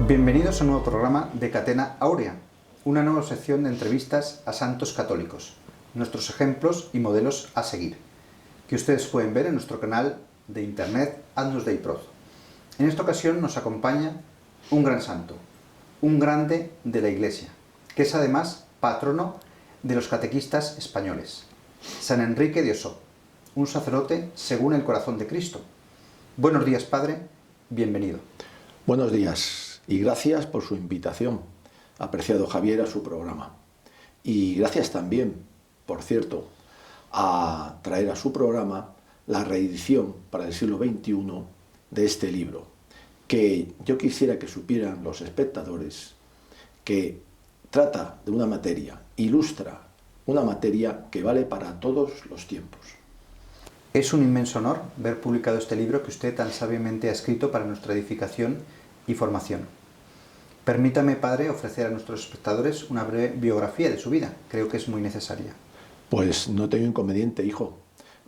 Bienvenidos a un nuevo programa de Catena Áurea, una nueva sección de entrevistas a santos católicos, nuestros ejemplos y modelos a seguir, que ustedes pueden ver en nuestro canal de internet Agnus Dei Proz. En esta ocasión nos acompaña un gran santo, un grande de la Iglesia, que es además patrono de los catequistas españoles, San Enrique de Osó, un sacerdote según el corazón de Cristo. Buenos días, Padre, bienvenido. Buenos días y gracias por su invitación, apreciado Javier, a su programa. Y gracias también, por cierto, a traer a su programa la reedición para el siglo XXI de este libro, que yo quisiera que supieran los espectadores que trata de una materia, ilustra una materia que vale para todos los tiempos. Es un inmenso honor ver publicado este libro que usted tan sabiamente ha escrito para nuestra edificación y formación. Permítame, Padre, ofrecer a nuestros espectadores una breve biografía de su vida. Creo que es muy necesaria. Pues no tengo inconveniente, hijo,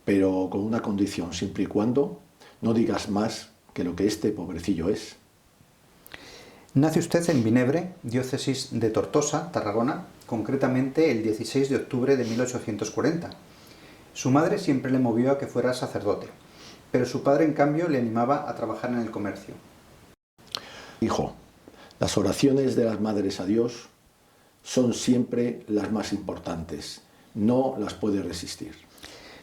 pero con una condición, siempre y cuando no digas más que lo que este pobrecillo es. Nace usted en Vinebre, diócesis de Tortosa, Tarragona, concretamente el 16 de octubre de 1840. Su madre siempre le movió a que fuera sacerdote, pero su padre, en cambio, le animaba a trabajar en el comercio. Hijo, las oraciones de las madres a Dios son siempre las más importantes. No las puede resistir.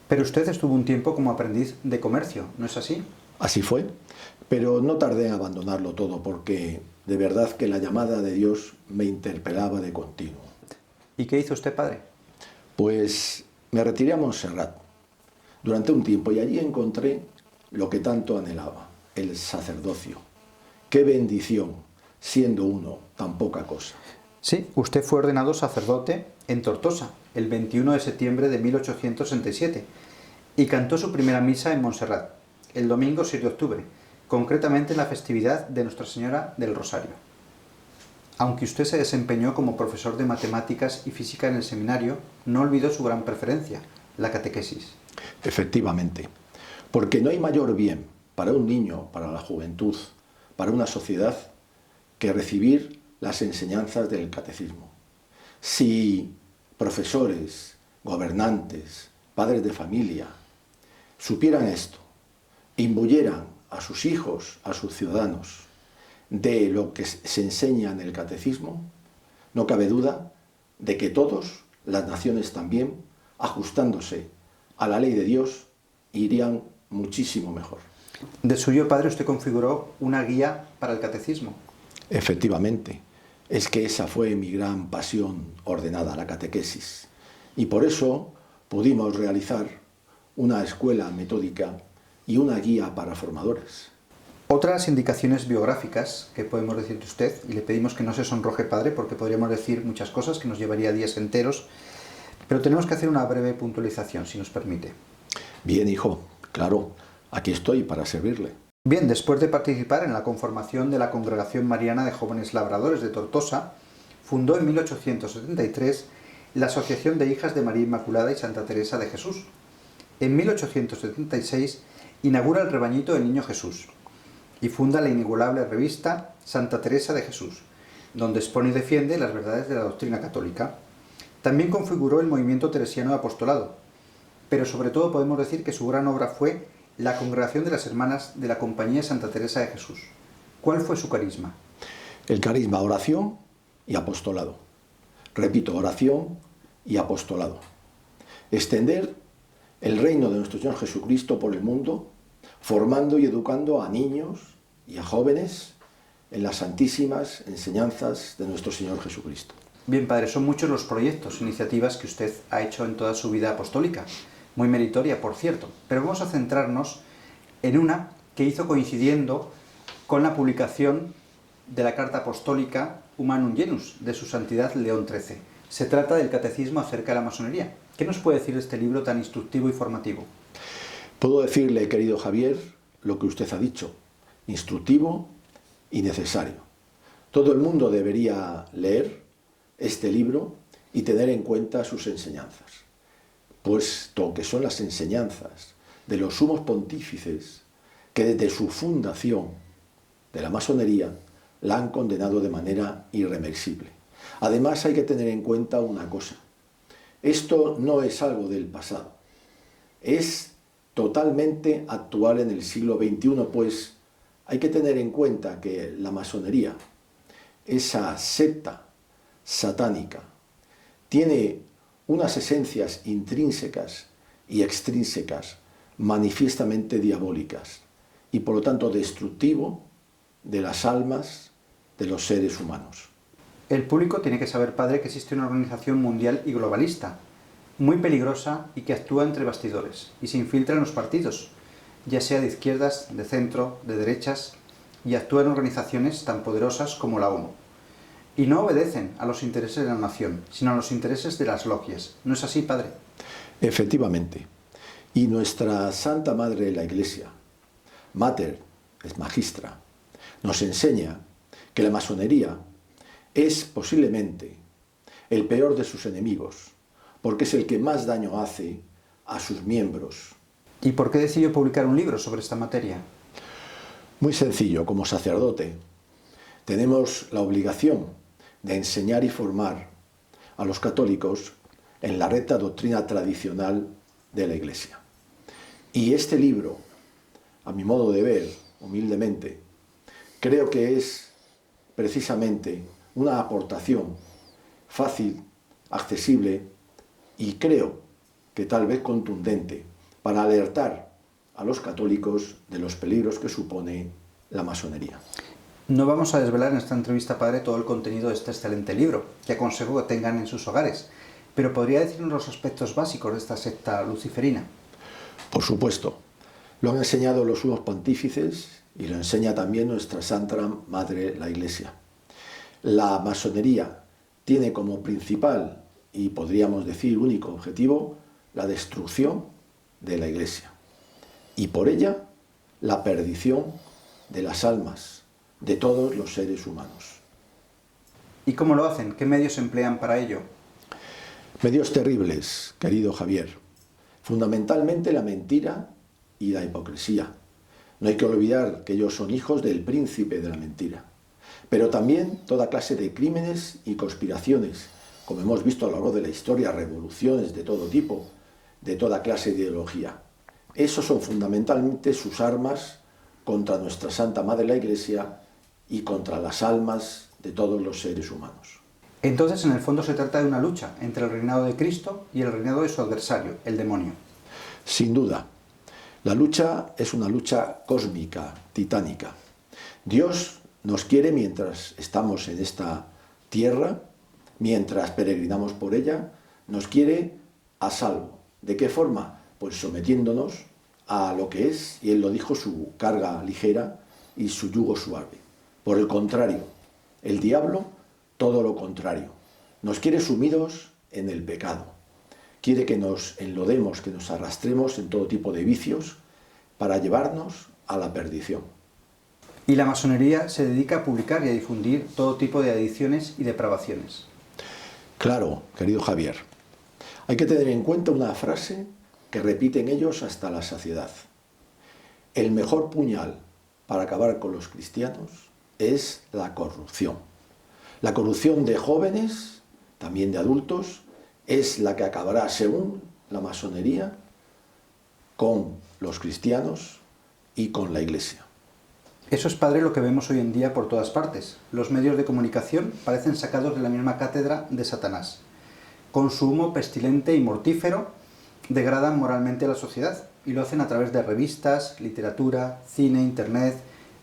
Pero usted estuvo un tiempo como aprendiz de comercio, ¿no es así? Así fue, pero no tardé en abandonarlo todo porque de verdad que la llamada de Dios me interpelaba de continuo. ¿Y qué hizo usted, Padre? Pues me retiré a Montserrat durante un tiempo y allí encontré lo que tanto anhelaba, el sacerdocio. ¡Qué bendición, siendo uno tan poca cosa! Sí, usted fue ordenado sacerdote en Tortosa el 21 de septiembre de 1867 y cantó su primera misa en Montserrat el domingo 6 de octubre, concretamente en la festividad de Nuestra Señora del Rosario. Aunque usted se desempeñó como profesor de matemáticas y física en el seminario, no olvidó su gran preferencia, la catequesis. Efectivamente, porque no hay mayor bien para un niño, para la juventud, para una sociedad, que recibir las enseñanzas del catecismo. Si profesores, gobernantes, padres de familia, supieran esto, imbuyeran a sus hijos, a sus ciudadanos, de lo que se enseña en el catecismo, no cabe duda de que todos, las naciones también, ajustándose a la ley de Dios, irían muchísimo mejor. De suyo, Padre, usted configuró una guía para el catecismo. Efectivamente, es que esa fue mi gran pasión ordenada, la catequesis. Y por eso pudimos realizar una escuela metódica y una guía para formadores. Otras indicaciones biográficas que podemos decir de usted, y le pedimos que no se sonroje, Padre, porque podríamos decir muchas cosas que nos llevaría días enteros, pero tenemos que hacer una breve puntualización, si nos permite. Bien, hijo, claro, aquí estoy para servirle. Bien, después de participar en la conformación de la Congregación Mariana de Jóvenes Labradores de Tortosa, fundó en 1873 la Asociación de Hijas de María Inmaculada y Santa Teresa de Jesús. En 1876 inaugura el Rebañito del Niño Jesús y funda la inigualable revista Santa Teresa de Jesús, donde expone y defiende las verdades de la doctrina católica. También configuró el movimiento teresiano de apostolado, pero sobre todo podemos decir que su gran obra fue la Congregación de las Hermanas de la Compañía Santa Teresa de Jesús. ¿Cuál fue su carisma? El carisma, oración y apostolado. Repito, oración y apostolado. Extender el reino de nuestro Señor Jesucristo por el mundo, formando y educando a niños y a jóvenes en las santísimas enseñanzas de nuestro Señor Jesucristo. Bien, Padre, son muchos los proyectos, iniciativas que usted ha hecho en toda su vida apostólica. Muy meritoria, por cierto, pero vamos a centrarnos en una que hizo coincidiendo con la publicación de la Carta Apostólica Humanum Genus de su Santidad León XIII. Se trata del Catecismo acerca de la masonería. ¿Qué nos puede decir de este libro tan instructivo y formativo? Puedo decirle, querido Javier, lo que usted ha dicho, instructivo y necesario. Todo el mundo debería leer este libro y tener en cuenta sus enseñanzas, puesto que son las enseñanzas de los sumos pontífices que desde su fundación de la masonería la han condenado de manera irreversible. Además, hay que tener en cuenta una cosa. Esto no es algo del pasado. Es totalmente actual en el siglo XXI, pues hay que tener en cuenta que la masonería, esa secta satánica, tiene unas esencias intrínsecas y extrínsecas manifiestamente diabólicas y por lo tanto destructivo de las almas de los seres humanos. El público tiene que saber, padre, que existe una organización mundial y globalista, muy peligrosa y que actúa entre bastidores y se infiltra en los partidos, ya sea de izquierdas, de centro, de derechas, y actúa en organizaciones tan poderosas como la ONU. Y no obedecen a los intereses de la nación, sino a los intereses de las logias. ¿No es así, padre? Efectivamente. Y nuestra Santa Madre, la Iglesia, Mater es Magistra, nos enseña que la masonería es posiblemente el peor de sus enemigos, porque es el que más daño hace a sus miembros. ¿Y por qué decidió publicar un libro sobre esta materia? Muy sencillo, como sacerdote, tenemos la obligación de enseñar y formar a los católicos en la recta doctrina tradicional de la Iglesia. Y este libro, a mi modo de ver, humildemente, creo que es precisamente una aportación fácil, accesible y creo que tal vez contundente para alertar a los católicos de los peligros que supone la masonería. No vamos a desvelar en esta entrevista, padre, todo el contenido de este excelente libro, que aconsejo que tengan en sus hogares, pero ¿podría decirnos los aspectos básicos de esta secta luciferina? Por supuesto, lo han enseñado los sumos pontífices y lo enseña también nuestra Santa Madre, la Iglesia. La masonería tiene como principal y podríamos decir único objetivo la destrucción de la Iglesia y por ella la perdición de las almas de todos los seres humanos. ¿Y cómo lo hacen? ¿Qué medios emplean para ello? Medios terribles, querido Javier. Fundamentalmente la mentira y la hipocresía. No hay que olvidar que ellos son hijos del príncipe de la mentira. Pero también toda clase de crímenes y conspiraciones, como hemos visto a lo largo de la historia, revoluciones de todo tipo, de toda clase de ideología. Esos son fundamentalmente sus armas contra nuestra Santa Madre la Iglesia y contra las almas de todos los seres humanos. Entonces, en el fondo se trata de una lucha entre el reinado de Cristo y el reinado de su adversario, el demonio. Sin duda, la lucha es una lucha cósmica, titánica. Dios nos quiere mientras estamos en esta tierra, mientras peregrinamos por ella, nos quiere a salvo. ¿De qué forma? Pues sometiéndonos a lo que es, y Él lo dijo, su carga ligera y su yugo suave. Por el contrario, el diablo, todo lo contrario, nos quiere sumidos en el pecado. Quiere que nos enlodemos, que nos arrastremos en todo tipo de vicios para llevarnos a la perdición. Y la masonería se dedica a publicar y a difundir todo tipo de adicciones y depravaciones. Claro, querido Javier, hay que tener en cuenta una frase que repiten ellos hasta la saciedad. El mejor puñal para acabar con los cristianos es la corrupción. La corrupción de jóvenes, también de adultos, es la que acabará, según la masonería, con los cristianos y con la Iglesia. Eso es, padre, lo que vemos hoy en día por todas partes. Los medios de comunicación parecen sacados de la misma cátedra de Satanás. Con su humo pestilente y mortífero, degradan moralmente a la sociedad y lo hacen a través de revistas, literatura, cine, internet,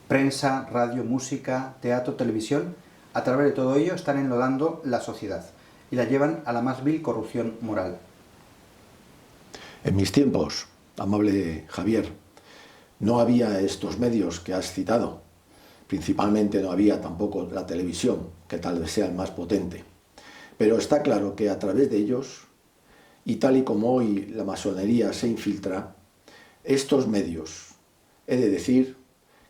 prensa, radio, música, teatro, televisión. A través de todo ello están enlodando la sociedad y la llevan a la más vil corrupción moral. En mis tiempos, amable Javier, no había estos medios que has citado. Principalmente no había tampoco la televisión, que tal vez sea el más potente. Pero está claro que a través de ellos, y tal y como hoy la masonería se infiltra, estos medios, he de decir,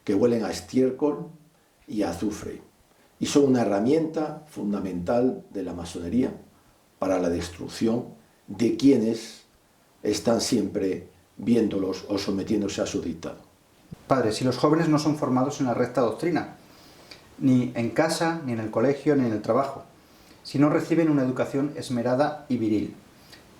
que huelen a estiércol y a azufre, y son una herramienta fundamental de la masonería para la destrucción de quienes están siempre viéndolos o sometiéndose a su dictado. Padre, si los jóvenes no son formados en la recta doctrina, ni en casa, ni en el colegio, ni en el trabajo, si no reciben una educación esmerada y viril.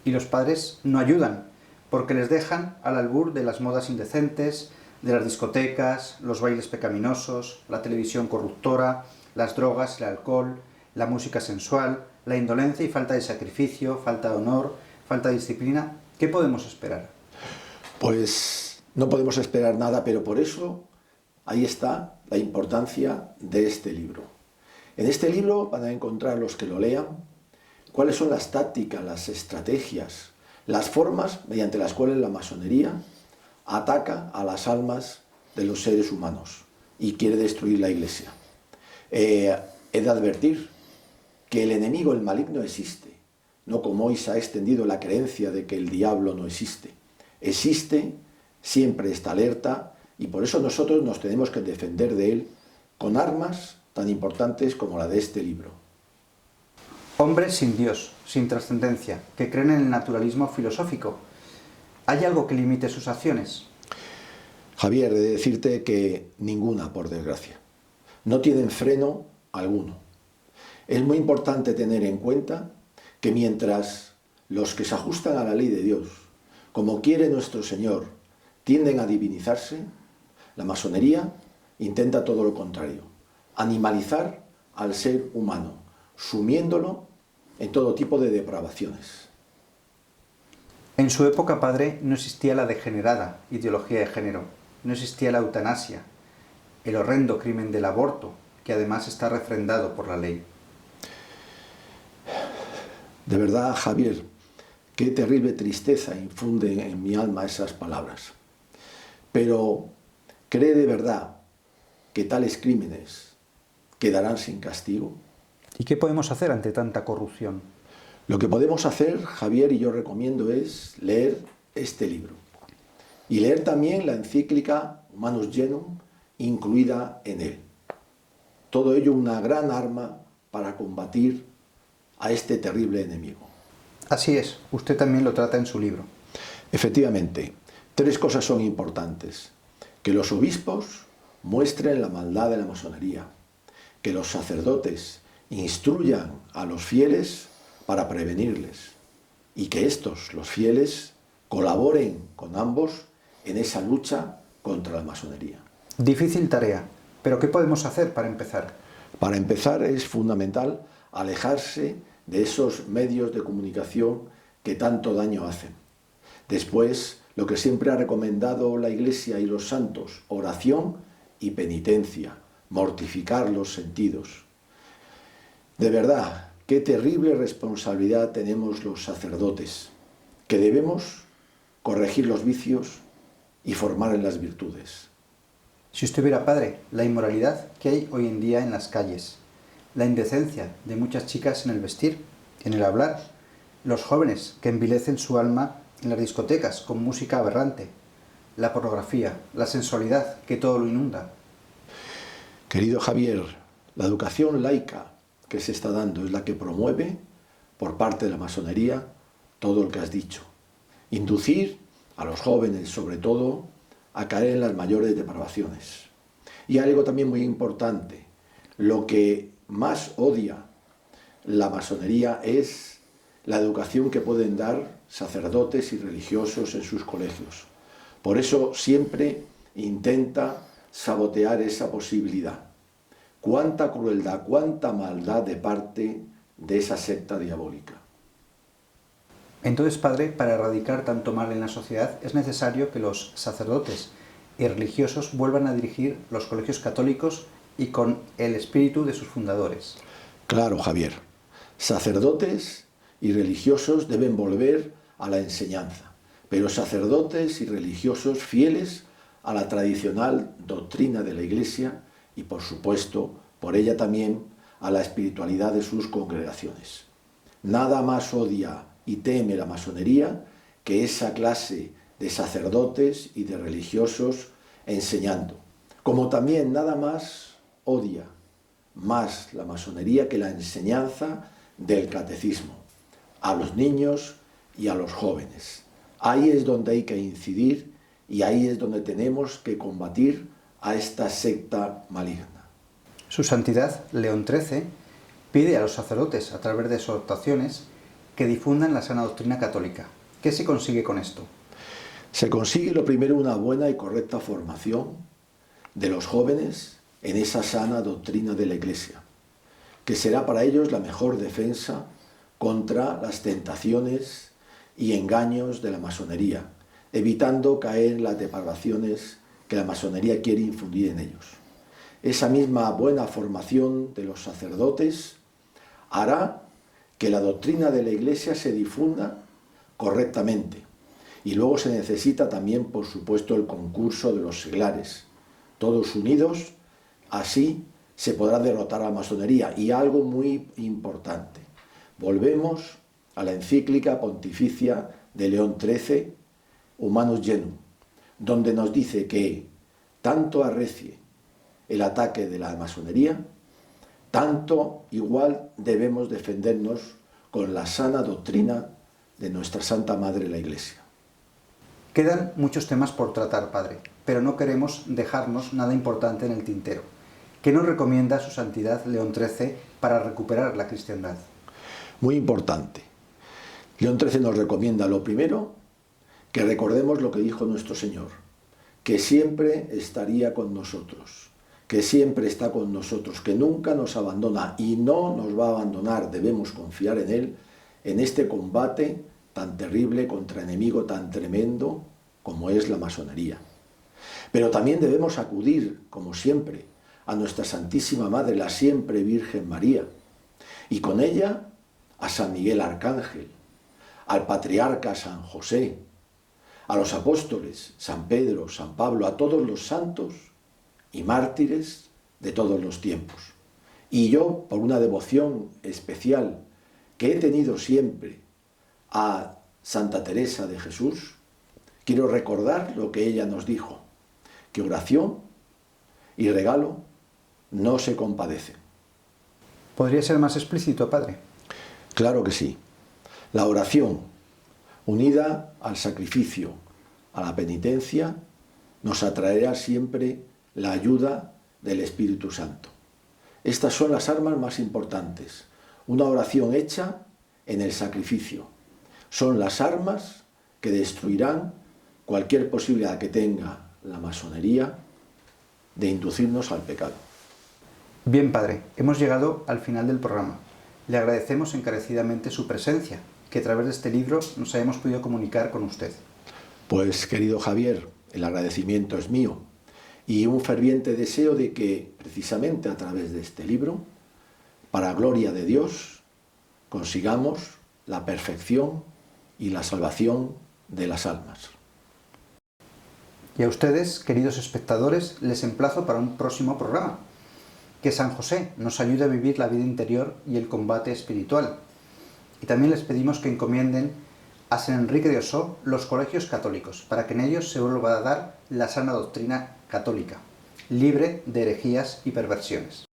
Y los padres no ayudan, porque les dejan al albur de las modas indecentes, de las discotecas, los bailes pecaminosos, la televisión corruptora, las drogas, el alcohol, la música sensual, la indolencia y falta de sacrificio, falta de honor, falta de disciplina. ¿Qué podemos esperar? Pues no podemos esperar nada, pero por eso ahí está la importancia de este libro. En este libro van a encontrar los que lo lean cuáles son las tácticas, las estrategias, las formas mediante las cuales la masonería ataca a las almas de los seres humanos y quiere destruir la Iglesia. He de advertir que el enemigo, el maligno, existe, no como hoy se ha extendido la creencia de que el diablo no existe. Existe, siempre está alerta, y por eso nosotros nos tenemos que defender de él con armas tan importantes como la de este libro. Hombres sin Dios, sin trascendencia, que creen en el naturalismo filosófico. ¿Hay algo que limite sus acciones? Javier, he de decirte que ninguna, por desgracia. No tienen freno alguno. Es muy importante tener en cuenta que mientras los que se ajustan a la ley de Dios, como quiere nuestro Señor, tienden a divinizarse, la masonería intenta todo lo contrario, animalizar al ser humano, sumiéndolo en todo tipo de depravaciones. En su época, padre, no existía la degenerada ideología de género, no existía la eutanasia, el horrendo crimen del aborto, que además está refrendado por la ley. De verdad, Javier, qué terrible tristeza infunden en mi alma esas palabras. Pero ¿cree de verdad que tales crímenes quedarán sin castigo? ¿Y qué podemos hacer ante tanta corrupción? Lo que podemos hacer, Javier, y yo recomiendo, es leer este libro. Y leer también la encíclica Humanus Genum, incluida en él. Todo ello una gran arma para combatir a este terrible enemigo. Así es, usted también lo trata en su libro. Efectivamente, 3 cosas son importantes. Que los obispos muestren la maldad de la masonería. Que los sacerdotes instruyan a los fieles para prevenirles. Y que estos, los fieles, colaboren con ambos en esa lucha contra la masonería. Difícil tarea, pero ¿qué podemos hacer para empezar? Para empezar es fundamental alejarse de esos medios de comunicación que tanto daño hacen. Después, lo que siempre ha recomendado la Iglesia y los santos, oración y penitencia, mortificar los sentidos. De verdad, qué terrible responsabilidad tenemos los sacerdotes, que debemos corregir los vicios y formar en las virtudes. Si usted viera, padre, la inmoralidad que hay hoy en día en las calles, la indecencia de muchas chicas en el vestir, en el hablar, los jóvenes que envilecen su alma en las discotecas con música aberrante, la pornografía, la sensualidad que todo lo inunda. Querido Javier, la educación laica que se está dando es la que promueve, por parte de la masonería, todo lo que has dicho. Inducir a los jóvenes, sobre todo, a caer en las mayores depravaciones. Y algo también muy importante, lo que más odia la masonería es la educación que pueden dar sacerdotes y religiosos en sus colegios. Por eso siempre intenta sabotear esa posibilidad. Cuánta crueldad, cuánta maldad de parte de esa secta diabólica. Entonces, padre, para erradicar tanto mal en la sociedad es necesario que los sacerdotes y religiosos vuelvan a dirigir los colegios católicos y con el espíritu de sus fundadores. Claro, Javier. Sacerdotes y religiosos deben volver a la enseñanza, pero sacerdotes y religiosos fieles a la tradicional doctrina de la Iglesia y, por supuesto, por ella también a la espiritualidad de sus congregaciones. Nada más odia y teme la masonería que esa clase de sacerdotes y de religiosos enseñando, como también nada más odia más la masonería que la enseñanza del catecismo a los niños y a los jóvenes. Ahí es donde hay que incidir y ahí es donde tenemos que combatir a esta secta maligna. Su Santidad León XIII pide a los sacerdotes, a través de exhortaciones, que difundan la sana doctrina católica. ¿Qué se consigue con esto? Se consigue lo primero una buena y correcta formación de los jóvenes en esa sana doctrina de la Iglesia, que será para ellos la mejor defensa contra las tentaciones y engaños de la masonería, evitando caer en las depravaciones que la masonería quiere infundir en ellos. Esa misma buena formación de los sacerdotes hará que la doctrina de la Iglesia se difunda correctamente. Y luego se necesita también, por supuesto, el concurso de los seglares. Todos unidos, así se podrá derrotar a la masonería. Y algo muy importante, volvemos a la encíclica pontificia de León XIII, Humanus Genus, donde nos dice que tanto arrecie el ataque de la masonería, tanto igual debemos defendernos con la sana doctrina de nuestra Santa Madre la Iglesia. Quedan muchos temas por tratar, Padre, pero no queremos dejarnos nada importante en el tintero. ¿Qué nos recomienda Su Santidad León XIII para recuperar la cristiandad? Muy importante. León XIII nos recomienda, lo primero, que recordemos lo que dijo nuestro Señor, que siempre estaría con nosotros, que siempre está con nosotros, que nunca nos abandona y no nos va a abandonar. Debemos confiar en Él en este combate tan terrible contra enemigo tan tremendo como es la masonería. Pero también debemos acudir, como siempre, a nuestra Santísima Madre, la siempre Virgen María, y con ella a San Miguel Arcángel, al Patriarca San José, a los apóstoles, San Pedro, San Pablo, a todos los santos y mártires de todos los tiempos. Y yo, por una devoción especial que he tenido siempre a Santa Teresa de Jesús, quiero recordar lo que ella nos dijo, que oración y regalo no se compadecen. ¿Podría ser más explícito, Padre? Claro que sí. La oración, unida al sacrificio, a la penitencia, nos atraerá siempre la ayuda del Espíritu Santo. Estas son las armas más importantes. Una oración hecha en el sacrificio. Son las armas que destruirán cualquier posibilidad que tenga la masonería de inducirnos al pecado. Bien, Padre, hemos llegado al final del programa. Le agradecemos encarecidamente su presencia, que a través de este libro nos hayamos podido comunicar con usted. Pues, querido Javier, el agradecimiento es mío y un ferviente deseo de que, precisamente a través de este libro, para gloria de Dios, consigamos la perfección y la salvación de las almas. Y a ustedes, queridos espectadores, les emplazo para un próximo programa. Que San José nos ayude a vivir la vida interior y el combate espiritual. Y también les pedimos que encomienden a San Enrique de Ossó los colegios católicos, para que en ellos se vuelva a dar la sana doctrina católica, libre de herejías y perversiones.